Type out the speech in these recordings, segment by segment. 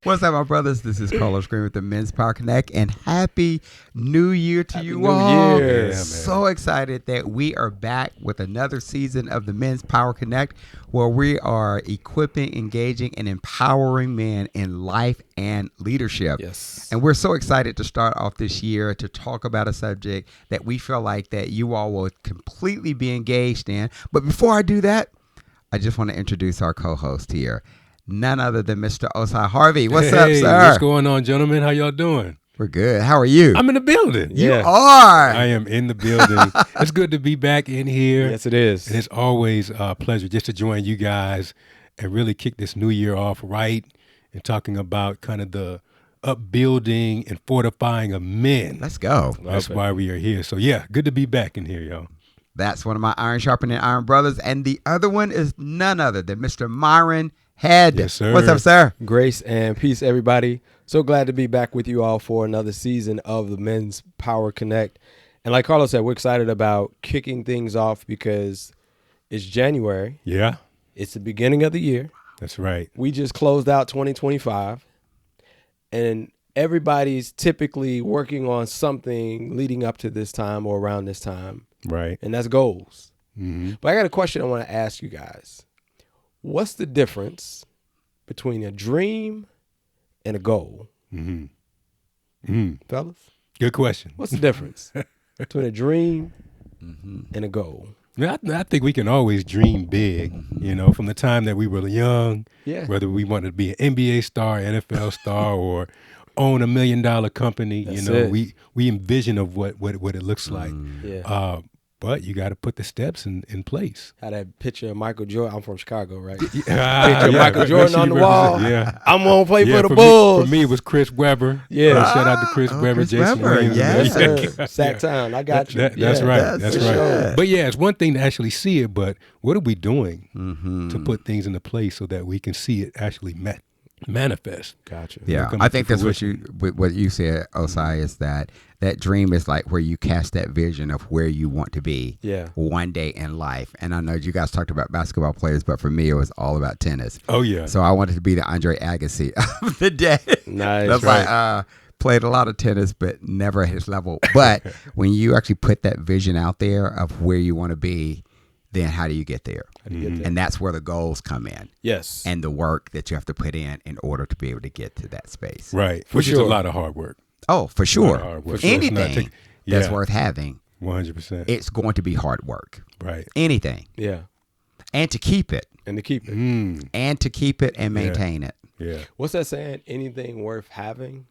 What's up, my brothers? This is Carlos Green with the Men's Power Connect, and Happy New Year to you all. Year. Yeah, so excited that we are back with another season of the Men's Power Connect, where we are equipping, engaging, and empowering men in life and leadership. Yes. And we're so excited to start off this year to talk about a subject that we feel like that you all will completely be engaged in. But before I do that, I just want to introduce our co-host here. None other than Mr. Osai Harvey. What's up, sir? What's going on, gentlemen? How y'all doing? We're good. How are you? I'm in the building. You Yeah. are. I am in the building. It's good to be back in here. Yes, it is. And it's always a pleasure just to join you guys and really kick this new year off right and talking about kind of the upbuilding and fortifying of men. Let's go. That's why we are here. So, yeah, good to be back in here, y'all. That's one of my iron sharpening iron brothers. And the other one is none other than Mr. Myron Head. Yes, sir. What's up, sir? Grace and peace, everybody. So glad to be back with you all for another season of the Men's Power Connect. And like Carlos said, we're excited about kicking things off because it's January. Yeah, It's the beginning of the year. that's right. We just closed out 2025. And everybody's typically working on something leading up to this time or around this time. Right. And that's goals. Mm-hmm. But I got a question I want to ask you guys. What's the difference between a dream and a goal? Mm-hmm. Mm-hmm. Fellas? Good question. What's the difference between a dream and a goal? I think we can always dream big, you know, from the time that we were young, Yeah. whether we wanted to be an NBA star, NFL star, or own $1 million company, That's you know, it. we envision of what it looks like. Yeah. But you got to put the steps in place. Had that picture of Michael Jordan. I'm from Chicago, right? Yeah, Michael Jordan on the wall. Yeah. I'm going to play for the for Bulls. for me, it was Chris Webber. Yeah. Shout out to Chris Webber, Chris Jason Webber, Williams. yes. Yes, sir. Sack Town. I got you. That's Yeah. right. That's for right. sure. But yeah, it's one thing to actually see it, but what are we doing Mm-hmm. to put things into place so that we can see it actually manifest? Gotcha. Yeah, come I to think that's fruition. what you said, Osai, is that dream is like where you cast that vision of where you want to be Yeah. one day in life. And I know you guys talked about basketball players, but for me, it was all about tennis. Oh, yeah. So I wanted to be the Andre Agassi of the day. Nice. That's right. played a lot of tennis, but never at his level. But when you actually put that vision out there of where you want to be, then how do you get there? How do you get there? And that's where the goals come in Yes. and the work that you have to put in order to be able to get to that space. Right. For Which is a sure. lot of hard work. Oh, for sure. hard work. For sure. It's not Anything take- that's yeah. worth having, 100%. it's going to be hard work. Right. Anything. Yeah. And to keep it. And to keep it. Mm. And maintain it. Yeah. What's that saying? Anything worth having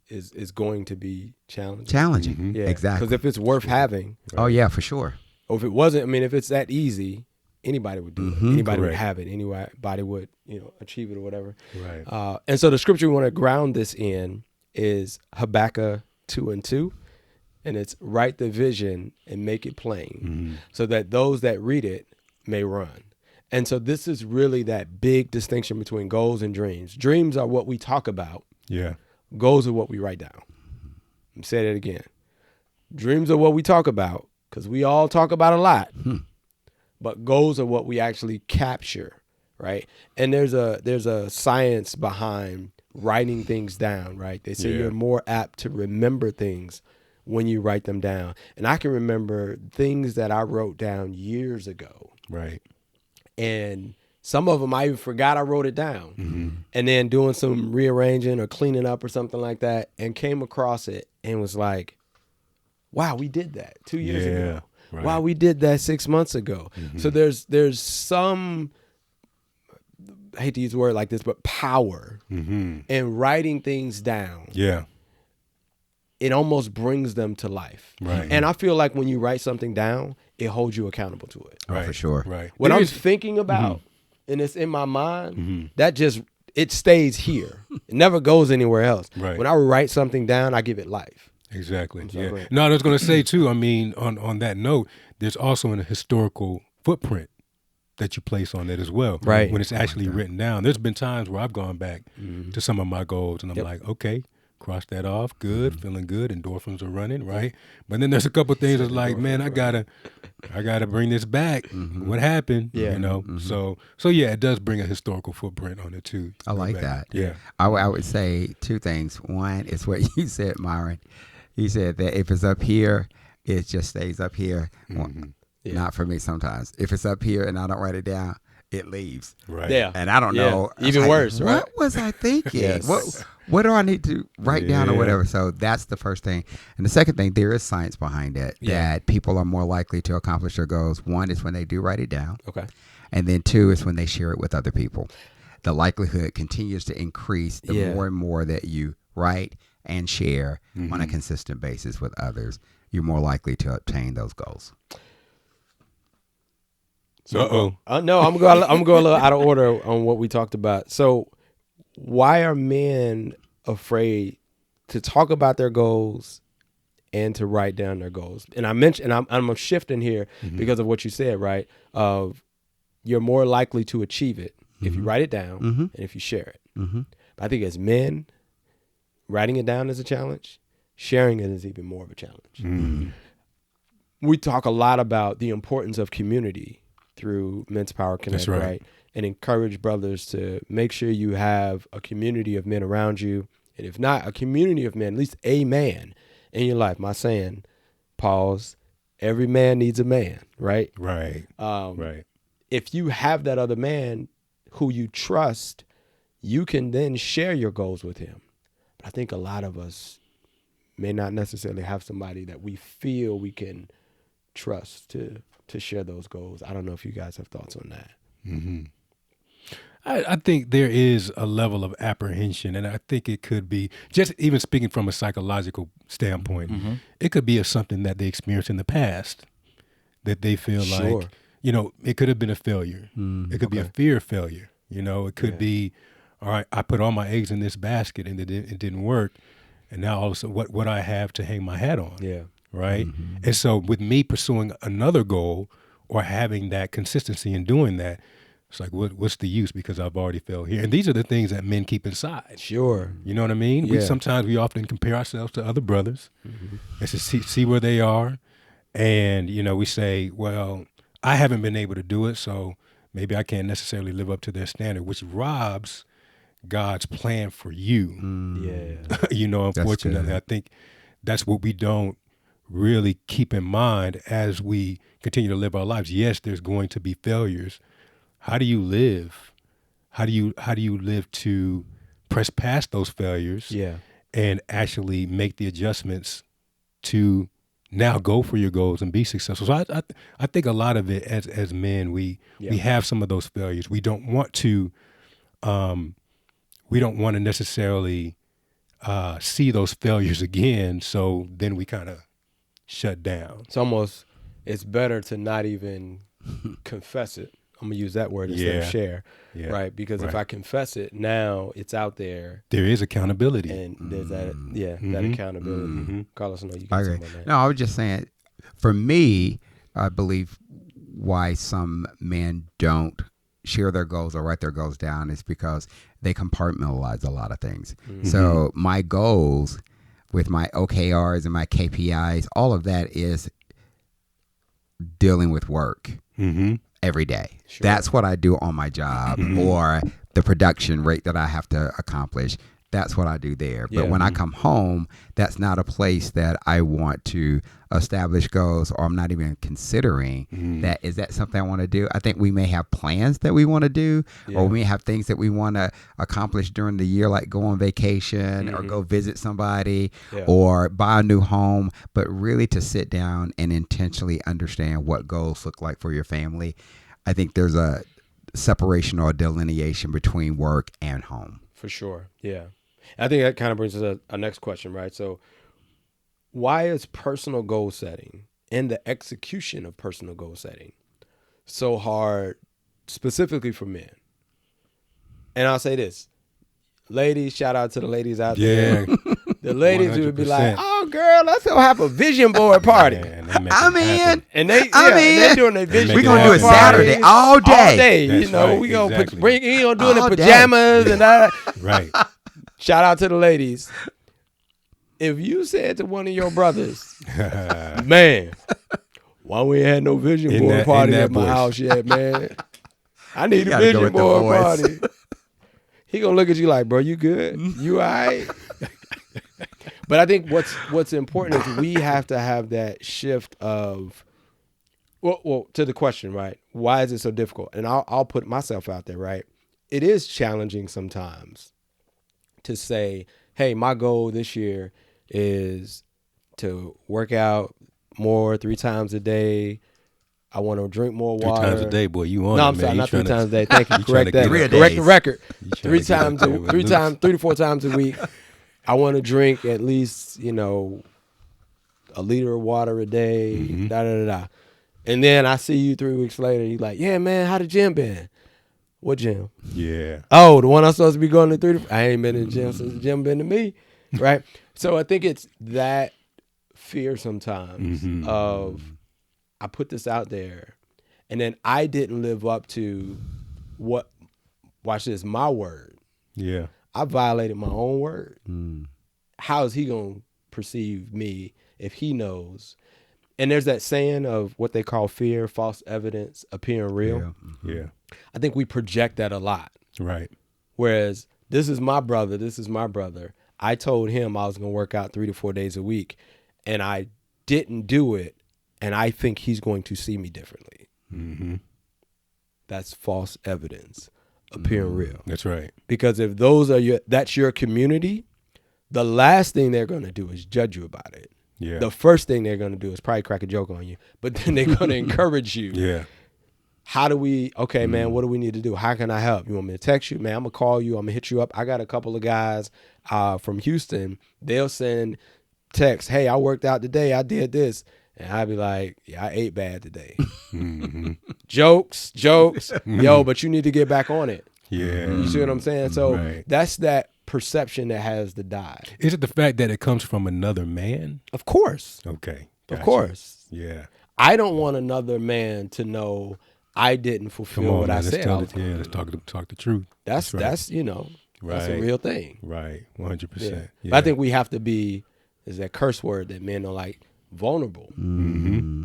is going to be challenging. Challenging. Mhm. Yeah. Exactly. Because if it's worth having, Oh, yeah, for sure. or if it wasn't, I mean, if it's that easy, anybody would do it. Anybody would Correct. have it. Anybody would, achieve it or whatever. Right. And so the scripture we want to ground this in is Habakkuk 2:2. And it's write the vision and make it plain so that those that read it may run. And so this is really that big distinction between goals and dreams. Dreams are what we talk about. Yeah. Goals are what we write down. Let me say that again. Dreams are what we talk about because we all talk about a lot. But goals are what we actually capture, right? And there's a science behind writing things down, right? They say Yeah. you're more apt to remember things when you write them down. And I can remember things that I wrote down years ago. Right. And some of them I even forgot I wrote it down. And then doing some rearranging or cleaning up or something like that and came across it and was like, wow, we did that 2 years Yeah, ago. right. Wow, we did that 6 months ago. So there's some, I hate to use a word like this, but power in writing things down. Yeah. It almost brings them to life. Right. And I feel like when you write something down, it holds you accountable to it. Oh, Right. for sure. Right. What There I'm is- thinking about, and it's in my mind, that just, it stays here. It never goes anywhere else. Right. When I write something down, I give it life. Exactly. sorry, go Yeah. ahead. No, I was going to say too. I mean, on that note, there's also a historical footprint that you place on it as well. Right. When it's actually written down. There's been times where I've gone back to some of my goals and I'm Yep. like, okay, cross that off, good, feeling good, endorphins are running, right? But then there's a couple things that's like, man, I gotta bring this back. What happened? Yeah. You know, so yeah, it does bring a historical footprint on it too. I like that. Yeah. I would say two things. One is what you said, Myron. You said that if it's up here, it just stays up here. Well, not for me sometimes. If it's up here and I don't write it down, it leaves. Right. Yeah. And I don't know. Even worse, right? What was I thinking? Yes. What do I need to write down or Yeah. whatever? So that's the first thing. And the second thing, there is science behind it that people are more likely to accomplish their goals. One is when they do write it down. Okay. And then two is when they share it with other people. The likelihood continues to increase the more and more that you write and share on a consistent basis with others. You're more likely to obtain those goals. No, I'm gonna go a little out of order on what we talked about. So, why are men afraid to talk about their goals and to write down their goals? And I mentioned, and I'm shifting here because of what you said, right? Of you're more likely to achieve it if you write it down and if you share it. But I think as men, writing it down is a challenge. Sharing it is even more of a challenge. We talk a lot about the importance of community through Men's Power Connect, That's right? And encourage brothers to make sure you have a community of men around you. And if not a community of men, at least a man in your life. My saying, pause, every man needs a man, right? Right. Right. If you have that other man who you trust, you can then share your goals with him. But I think a lot of us may not necessarily have somebody that we feel we can trust to share those goals. I don't know if you guys have thoughts on that. I think there is a level of apprehension, and I think it could be, just even speaking from a psychological standpoint, it could be something that they experienced in the past that they feel like, you know, it could have been a failure. It could be a fear of failure. You know, it could be, all right, I put all my eggs in this basket and it didn't work. And now all of a sudden, what I have to hang my hat on. Yeah. Right. And so with me pursuing another goal or having that consistency in doing that, it's like, what's the use? Because I've already failed here. And these are the things that men keep inside. Sure. You know what I mean? Yeah. We often compare ourselves to other brothers and to see where they are. And, you know, we say, well, I haven't been able to do it, so maybe I can't necessarily live up to their standard, which robs God's plan for you. Yeah. You know, unfortunately, I think that's what we don't really keep in mind as we continue to live our lives. Yes, there's going to be failures. How do you live? How do you live to press past those failures and actually make the adjustments to now go for your goals and be successful? So I think a lot of it as men, we have some of those failures. We don't want to necessarily see those failures again. So then we kind of shut down. It's better to not even confess it. I'm going to use that word instead of share, right? Because if I confess it, now it's out there. There is accountability. And there's that, that accountability. Carlos, I know you got something on that. No, I was just saying, for me, I believe why some men don't share their goals or write their goals down is because they compartmentalize a lot of things. So my goals with my OKRs and my KPIs, all of that is dealing with work every day. Sure. That's what I do on my job or the production rate that I have to accomplish. That's what I do there. But when I come home, that's not a place that I want to establish goals, or I'm not even considering that. Is that something I want to do? I think we may have plans that we want to do, or we may have things that we want to accomplish during the year, like go on vacation or go visit somebody or buy a new home. But really to sit down and intentionally understand what goals look like for your family, I think there's a separation or a delineation between work and home. For sure. Yeah. I think that kind of brings us to our next question, right? So why is personal goal setting and the execution of personal goal setting so hard specifically for men? And I'll say this, ladies, shout out to the ladies out there. The ladies who would be like, oh, girl, let's go have a vision board party. I'm in. And they're doing their vision board party. We're going to do it Saturday all day. All day. That's you know, right, we going to exactly. doing it in pajamas and that. Right. Shout out to the ladies. if you said to one of your brothers, man, why we ain't had no vision In board that- party in that at my voice. house yet, man? I need a gotta go vision with the board voice. party. He gonna look at you like, bro, you good? You all right? But I think what's important is we have to have that shift of, well, to the question, right? Why is it so difficult? And I'll put myself out there, right? It is challenging sometimes to say, hey, my goal this year is to work out more 3 times a day. I want to drink more 3 water. times a day, boy. You on No, it, I'm man. sorry, You not 3 tryna- times a day. Thank you. you Correct tryna that. get up Correct there. the record. You tryna 3 get up times, there with three loose. times, 3 to 4 times a week. I want to drink at least, a liter of water a day. Mm-hmm. Da da da da. And then I see you 3 weeks later. You like, yeah, man, how the gym been? What gym? Yeah. Oh, the one I'm supposed to be going to 3 to. I ain't been in the gym since the gym been to me, right? So I think it's that fear sometimes Mhm. of I put this out there, and then I didn't live up to what. Watch this, my word. Yeah. I violated my own word. Mm. How is he gonna perceive me if he knows? And there's that saying of what they call fear, false evidence appearing real. Yeah. Yeah. I think we project that a lot. Right. Whereas this is my brother. I told him I was going to work out 3 to 4 days a week, and I didn't do it, and I think he's going to see me differently. Mm-hmm. That's false evidence appearing real. That's right. Because if that's your community, the last thing they're going to do is judge you about it. Yeah. The first thing they're going to do is probably crack a joke on you, but then they're going to encourage you. Yeah. How do we, okay, man, what do we need to do? How can I help? You want me to text you? Man, I'm going to call you. I'm going to hit you up. I got a couple of guys from Houston. They'll send text, hey, I worked out today. I did this. And I'd be like, yeah, I ate bad today. Mm-hmm. Jokes. Yo, but you need to get back on it. Yeah. You see what I'm saying? So Right. that's that perception that has to die. Is it the fact that it comes from another man? Of course. Okay. Of Gotcha. course. Yeah. I don't want another man to know I didn't fulfill Come on, what man. I Let's said. tell I it. was Yeah. Let's talk the truth. That's right. that's a Right. real thing. Right. 100%. Yeah. But I think we have to be, is that curse word that men are like, vulnerable. Mm-hmm.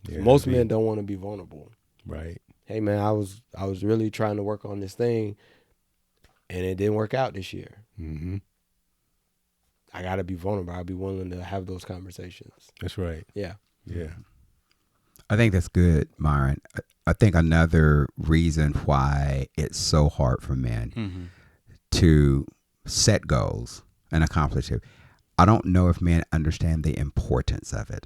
Yeah, Most be- men don't want to be vulnerable. Right. Hey man, I was really trying to work on this thing and it didn't work out this year. Mm-hmm. I gotta be vulnerable. I'll be willing to have those conversations. That's right. Yeah. Yeah. I think that's good, Myron. I think another reason why it's so hard for men to set goals and accomplish it, I don't know if men understand the importance of it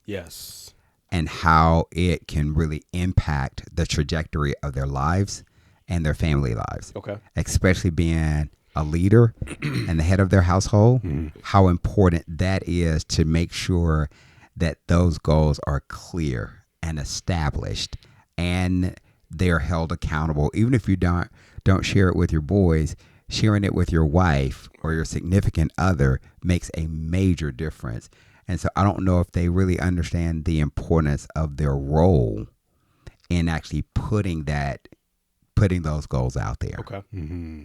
Yes. and how it can really impact the trajectory of their lives and their family lives. Okay. Especially being a leader and the head of their household, how important that is to make sure that those goals are clear and established and they're held accountable. Even if you don't share it with your boys, sharing it with your wife or your significant other makes a major difference. And so I don't know if they really understand the importance of their role in actually putting those goals out there. Okay. Mm-hmm.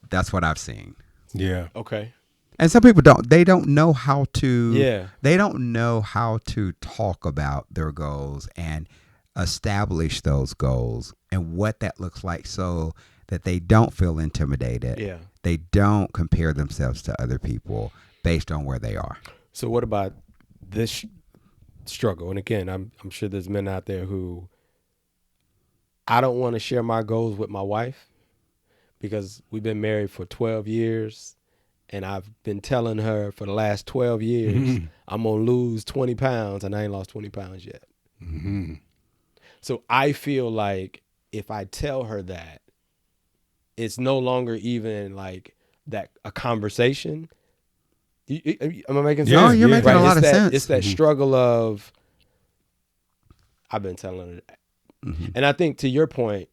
That's what I've seen. Yeah. Okay. And some people don't know how to, Yeah. they don't know how to talk about their goals and establish those goals and what that looks like so that they don't feel intimidated. Yeah. They don't compare themselves to other people based on where they are. So what about this struggle? And again, I'm sure there's men out there who I don't want to share my goals with my wife because we've been married for 12 years and I've been telling her for the last 12 years I'm going to lose 20 pounds and I ain't lost 20 pounds yet. Mm-hmm. So I feel like if I tell her that, it's no longer even like that a conversation. Am I making sense? No, you're making a lot It's of that, sense. It's that struggle of, I've been telling her that. And I think to your point,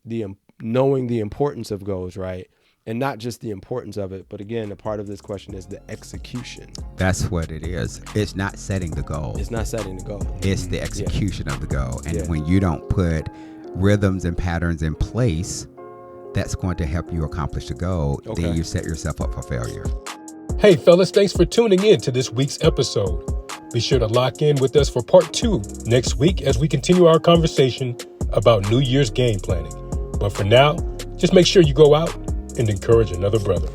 knowing the importance of goals, right? And not just the importance of it, but again, a part of this question is the execution. That's what it is. It's not setting the goal. It's not setting the goal. It's the execution of the goal. And Yeah. when you don't put rhythms and patterns in place, that's going to help you accomplish the goal. Okay. Then you set yourself up for failure. Hey, fellas, thanks for tuning in to this week's episode. Be sure to lock in with us for part 2 next week as we continue our conversation about New Year's game planning. But for now, just make sure you go out and encourage another brother.